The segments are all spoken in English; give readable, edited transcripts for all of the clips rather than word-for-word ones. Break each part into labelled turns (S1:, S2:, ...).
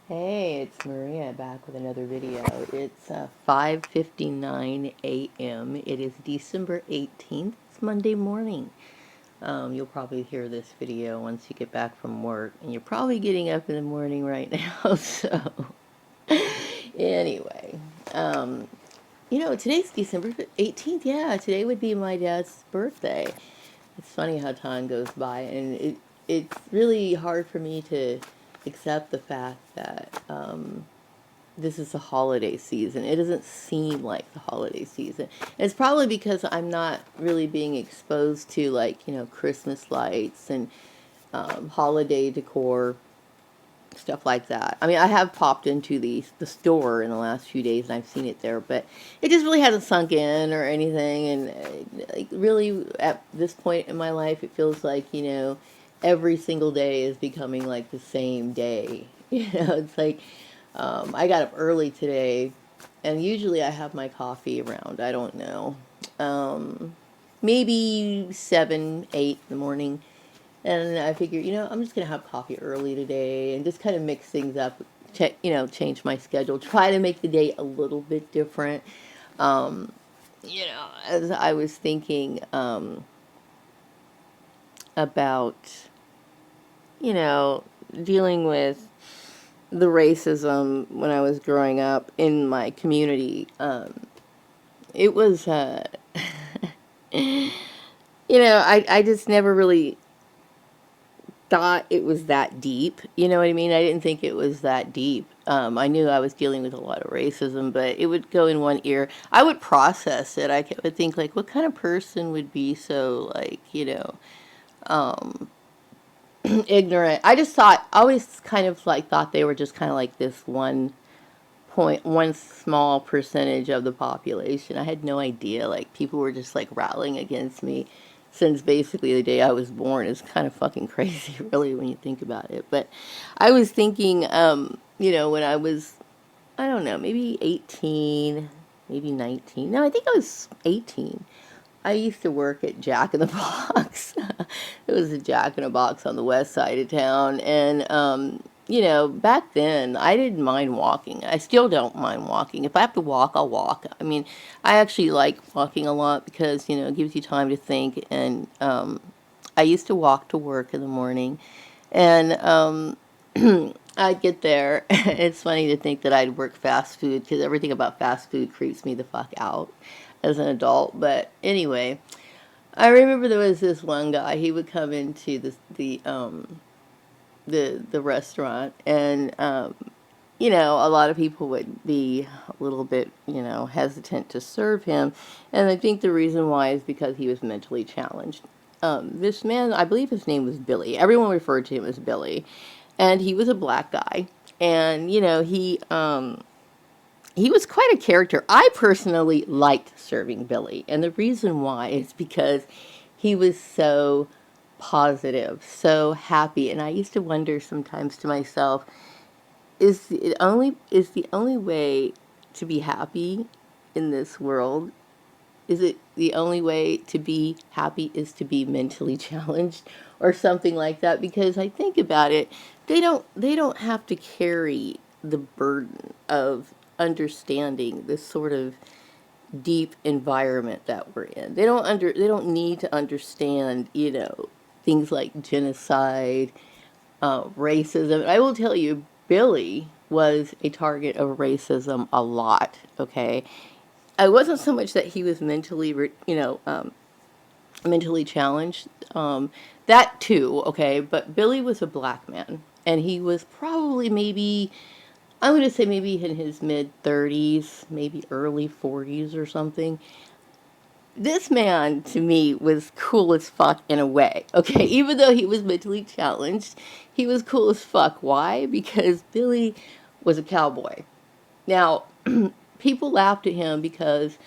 S1: Hey, it's Maria back with another video. It's 5:59 a.m. It is December 18th. It's Monday morning. You'll probably hear this video once you get back from work, and you're probably getting up in the morning right now. So, anyway, um, today's December 18th. Yeah, today would be my dad's birthday. It's funny how time goes by, and it's really hard for me to accept the fact that this is the holiday season. It doesn't seem like the holiday season. And it's probably because I'm not really being exposed to, like, Christmas lights and holiday decor, stuff like that. I mean, I have popped into the store in the last few days and I've seen it there, but it just really hasn't sunk in or anything. And like, really, at this point in my life, it feels like, every single day is becoming like the same day. It's like I got up early today, and usually I have my coffee around, I don't know, maybe 7, 8 in the morning. And I figured, I'm just going to have coffee early today and just kind of mix things up, change my schedule, try to make the day a little bit different. Um, as I was thinking about, dealing with the racism when I was growing up in my community, it was, I just never really thought it was that deep. You know what I mean? I didn't think it was that deep. I knew I was dealing with a lot of racism, but it would go in one ear. I would process it. Would think, like, what kind of person would be so, like, um, ignorant? I just thought, always kind of like thought they were just kind of like this one small percentage of the population. I had no idea. Like, people were just like rallying against me since basically the day I was born. It's kind of fucking crazy, really, when you think about it. But I was thinking, when I was, I don't know, maybe 18, maybe 19. No, I think I was 18. I used to work at Jack in the Box. It was a Jack in the Box on the west side of town. And, back then I didn't mind walking. I still don't mind walking. If I have to walk, I'll walk. I mean, I actually like walking a lot because, it gives you time to think. And I used to walk to work in the morning. And I'd get there. It's funny to think that I'd work fast food because everything about fast food creeps me the fuck out as an adult. But anyway, I remember there was this one guy. He would come into the restaurant, and a lot of people would be a little bit hesitant to serve him, and I think the reason why is because he was mentally challenged. This man, I believe his name was Billy. Everyone referred to him as Billy, and he was a black guy, and he was quite a character. I personally liked serving Billy, and the reason why is because he was so positive, so happy, and I used to wonder sometimes to myself, is the only way to be happy in this world? Is it the only way to be happy is to be mentally challenged or something like that? Because I think about it, they don't have to carry the burden of understanding this sort of deep environment that we're in. They don't need to understand, things like genocide, racism. I will tell you, Billy was a target of racism a lot. Okay, it wasn't so much that he was mentally challenged. That too, okay, but Billy was a black man, and he was probably maybe, I'm going to say maybe in his mid 30s, maybe early 40s or something. This man, to me, was cool as fuck in a way, okay? Even though he was mentally challenged, he was cool as fuck. Why? Because Billy was a cowboy. Now, people laughed at him because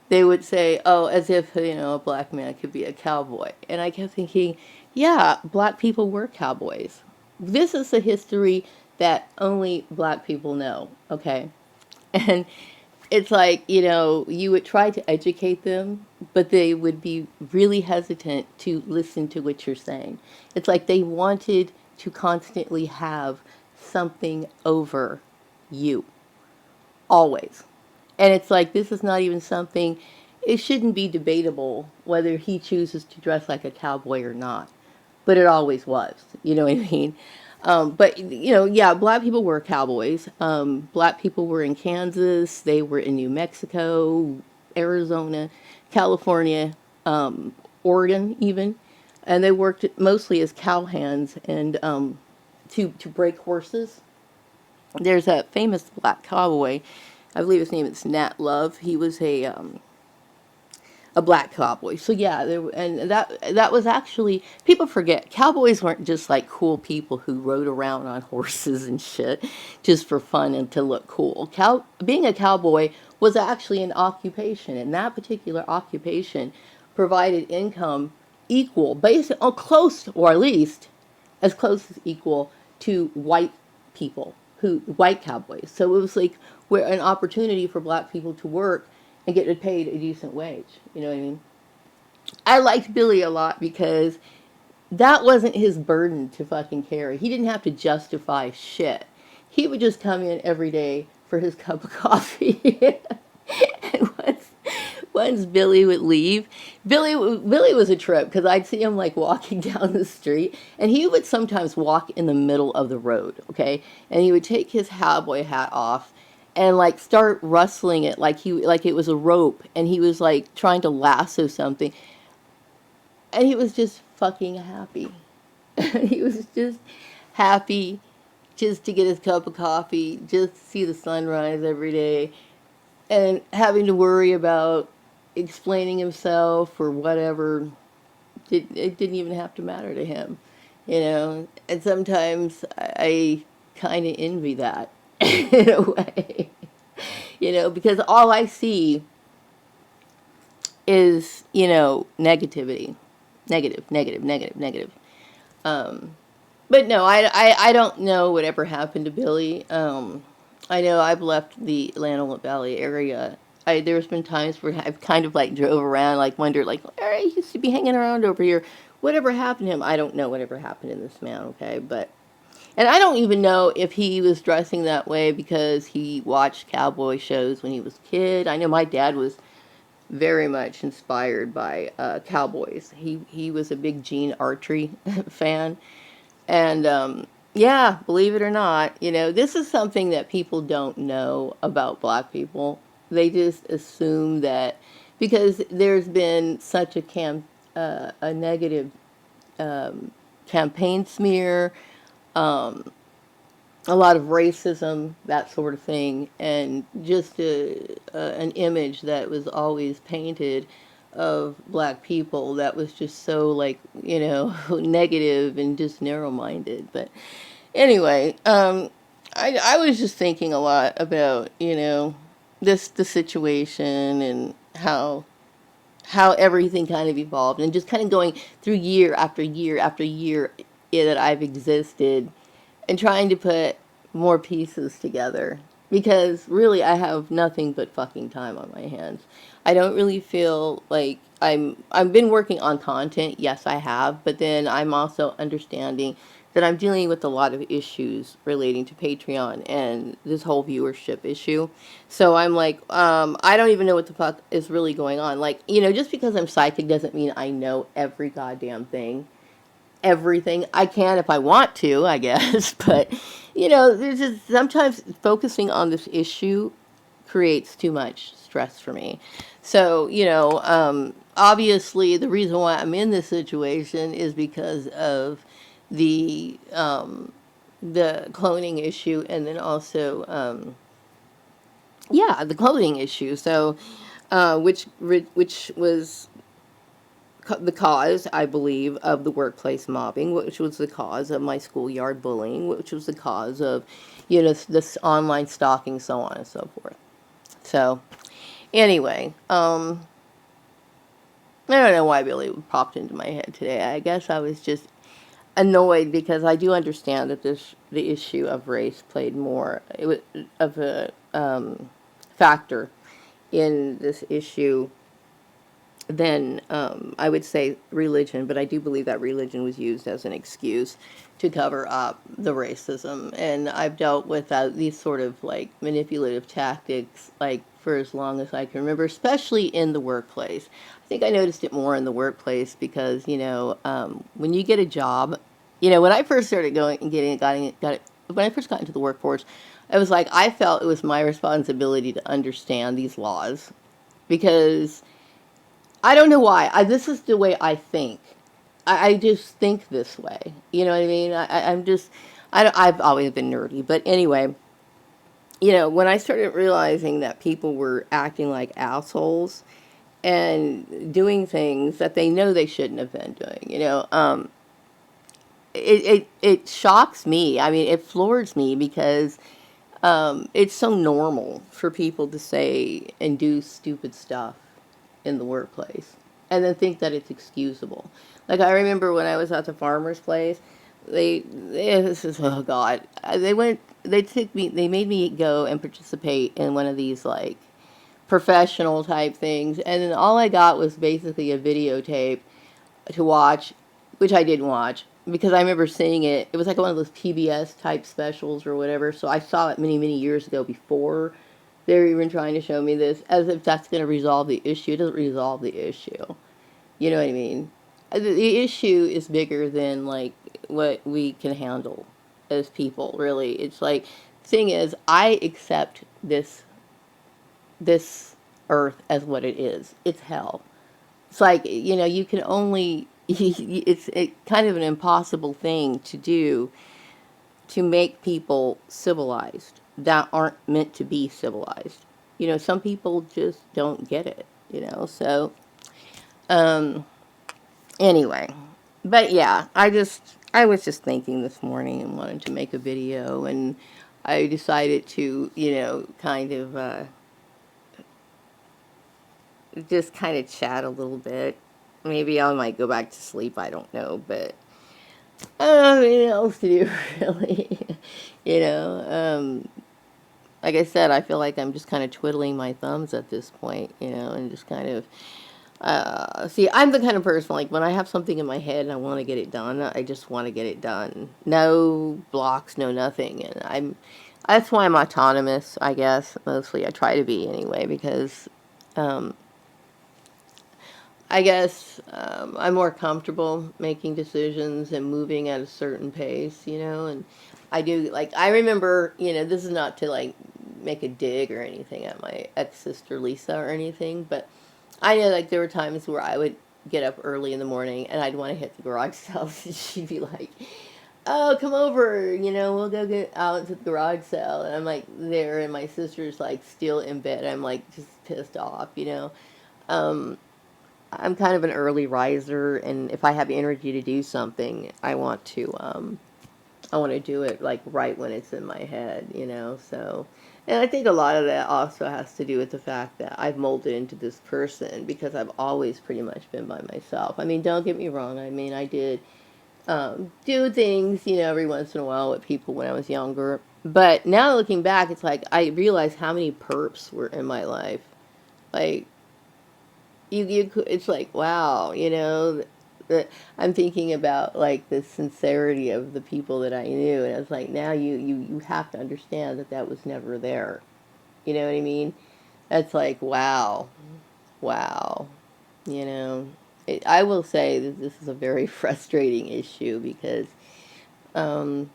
S1: they would say, oh, as if, a black man could be a cowboy. And I kept thinking, yeah, black people were cowboys. This is a history that only black people know, okay? And it's like, you would try to educate them, but they would be really hesitant to listen to what you're saying. It's like they wanted to constantly have something over you. Always. And it's like, this is not even something, it shouldn't be debatable whether he chooses to dress like a cowboy or not. But it always was. You know what I mean? But, yeah, black people were cowboys. Black people were in Kansas. They were in New Mexico, Arizona, California, Oregon, even. And they worked mostly as cowhands and to break horses. There's a famous black cowboy. I believe his name is Nat Love. He was a black cowboy. So yeah, and that was actually, people forget cowboys weren't just like cool people who rode around on horses and shit just for fun and to look cool. Being a cowboy was actually an occupation, and that particular occupation provided income equal, basically, or close, or at least as close as equal to white cowboys. So it was like where an opportunity for black people to work and get paid a decent wage. You know what I mean? I liked Billy a lot because that wasn't his burden to fucking carry. He didn't have to justify shit. He would just come in every day for his cup of coffee. And once Billy would leave, Billy was a trip because I'd see him like walking down the street, and he would sometimes walk in the middle of the road, okay? And he would take his cowboy hat off and like start rustling it like it was a rope, and he was like trying to lasso something, and he was just fucking happy. He was just happy just to get his cup of coffee, just to see the sunrise every day, and having to worry about explaining himself or whatever. It didn't even have to matter to him, And sometimes I kind of envy that in a way, because all I see is, negativity, negative. But no, I don't know whatever happened to Billy. I know I've left the Atlanta Valley area. There's been times where I've kind of like drove around, like wondered, like, all right, he used to be hanging around over here. Whatever happened to him? I don't know whatever happened to this man, okay? And I don't even know if he was dressing that way because he watched cowboy shows when he was a kid. I know my dad was very much inspired by cowboys. He was a big Gene Autry fan. And yeah, believe it or not, this is something that people don't know about black people. They just assume that because there's been such a negative campaign smear, a lot of racism, that sort of thing, and just an image that was always painted of black people that was just so like, negative and just narrow-minded. But anyway, I was just thinking a lot about, the situation and how everything kind of evolved, and just kind of going through year after year after year that I've existed, and trying to put more pieces together, because really I have nothing but fucking time on my hands. I don't really feel like I've been working on content, yes I have, but then I'm also understanding that I'm dealing with a lot of issues relating to Patreon and this whole viewership issue. So I'm like, I don't even know what the fuck is really going on. Like, just because I'm psychic doesn't mean I know every goddamn thing. Everything. I can if I want to, I guess. But, there's just sometimes focusing on this issue creates too much stress for me. So, obviously the reason why I'm in this situation is because of the cloning issue, and then also, the cloning issue. So, which was the cause, I believe, of the workplace mobbing, which was the cause of my schoolyard bullying, which was the cause of, this online stalking, so on and so forth. So, anyway, I don't know why Billy popped into my head today. I guess I was just annoyed because I do understand that the issue of race played more of a factor in this issue than I would say religion, but I do believe that religion was used as an excuse to cover up the racism. And I've dealt with these sort of like manipulative tactics like for as long as I can remember, especially in the workplace. I think I noticed it more in the workplace because, when you get a job, when I first started going and got it, when I first got into the workforce, it was like I felt it was my responsibility to understand these laws because I don't know why. This is the way I think. I just think this way. You know what I mean? I'm just, I've always been nerdy. But anyway, when I started realizing that people were acting like assholes and doing things that they know they shouldn't have been doing, it shocks me. I mean, it floors me because it's so normal for people to say and do stupid stuff in the workplace and then think that it's excusable. Like I remember when I was at the farmer's place, this is, oh God, they made me go and participate in one of these like professional type things. And then all I got was basically a videotape to watch, which I didn't watch because I remember seeing it. It was like one of those PBS type specials or whatever. So I saw it many, many years ago before they were even trying to show me this, as if that's going to resolve the issue. It doesn't resolve the issue. You know what I mean? The issue is bigger than like what we can handle as people. Really, it's like thing is, I accept this earth as what it is. It's hell. It's like you can only it's kind of an impossible thing to do to make people civilized that aren't meant to be civilized. Some people just don't get it, so um anyway. But yeah, I was just thinking this morning and wanted to make a video, and I decided to, kind of just kind of chat a little bit. Maybe I might go back to sleep, I don't know, but I don't have anything else to do, really. you know, um, like I said, I feel like I'm just kind of twiddling my thumbs at this point, and just kind of, see, I'm the kind of person, like, when I have something in my head and I want to get it done, I just want to get it done. No blocks, no nothing. And that's why I'm autonomous, I guess, mostly. I try to be anyway, because, um, I guess I'm more comfortable making decisions and moving at a certain pace, and I do, like, I remember, this is not to, like, make a dig or anything at my ex-sister Lisa or anything, but I know, like, there were times where I would get up early in the morning and I'd want to hit the garage sale, and she'd be like, oh, come over, we'll go get out to the garage sale. And I'm, like, there, and my sister's, like, still in bed. I'm, like, just pissed off. Um, I'm kind of an early riser, and if I have energy to do something, I want to do it like right when it's in my head. So, and I think a lot of that also has to do with the fact that I've molded into this person because I've always pretty much been by myself. I mean, don't get me wrong. I mean, I did do things, every once in a while with people when I was younger. But now looking back, it's like I realize how many perps were in my life. Like, it's like, wow, that I'm thinking about like the sincerity of the people that I knew, and it's like, now you have to understand that that was never there. You know what I mean? That's like, wow, wow. you know I will say that this is a very frustrating issue because um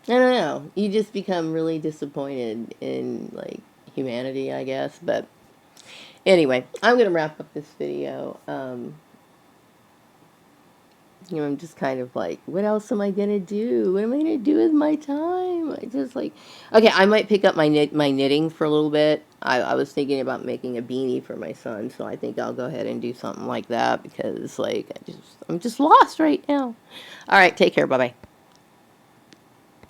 S1: I don't know, you just become really disappointed in like humanity, I guess. But anyway, I'm gonna wrap up this video. I'm just kind of like, what else am I gonna do? What am I gonna do with my time? I just like, okay, I might pick up my knitting for a little bit. I was thinking about making a beanie for my son, so I think I'll go ahead and do something like that because like I'm just lost right now. All right, take care. Bye bye.